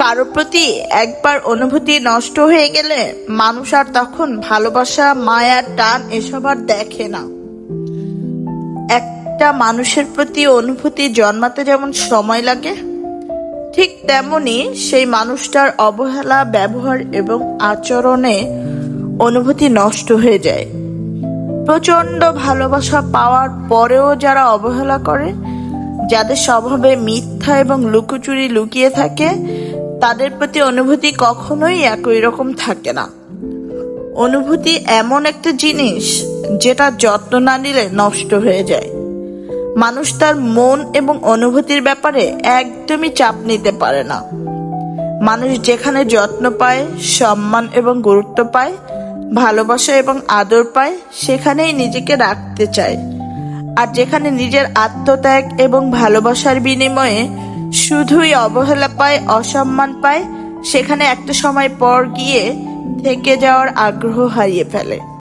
কারো প্রতি একবার অনুভূতি নষ্ট হয়ে গেলে মানুষ আর তখন ভালোবাসা, মায়া, টান এসব আর দেখে না। একটা মানুষের প্রতি অনুভূতি জন্মাতে যেমন সময় লাগে, ঠিক তেমনি সেই মানুষটার অবহেলা, ব্যবহার এবং আচরণে অনুভূতি নষ্ট হয়ে যায়। প্রচন্ড ভালোবাসা পাওয়ার পরেও যারা অবহেলা করে, যাদের স্বভাবে মিথ্যা এবং লুকোচুরি লুকিয়ে থাকে, তাদের প্রতি অনুভূতি কখনোই একই রকম থাকে না। অনুভূতি এমন একটা জিনিস যেটা যত্ন না নিলে নষ্ট হয়ে যায়। মানুষ তার মন এবং অনুভূতির ব্যাপারে একদমই চাপ নিতে পারে না। মানুষ যেখানে যত্ন পায়, সম্মান এবং গুরুত্ব পায়, ভালোবাসা এবং আদর পায়, সেখানেই নিজেকে রাখতে চায়। আর যেখানে নিজের আত্মত্যাগ এবং ভালোবাসার বিনিময়ে শুধুই অবহেলা পায়, অসম্মান পায়, সেখানে একটা সময় পর গিয়ে থেকে যাওয়ার আগ্রহ হারিয়ে ফেলে।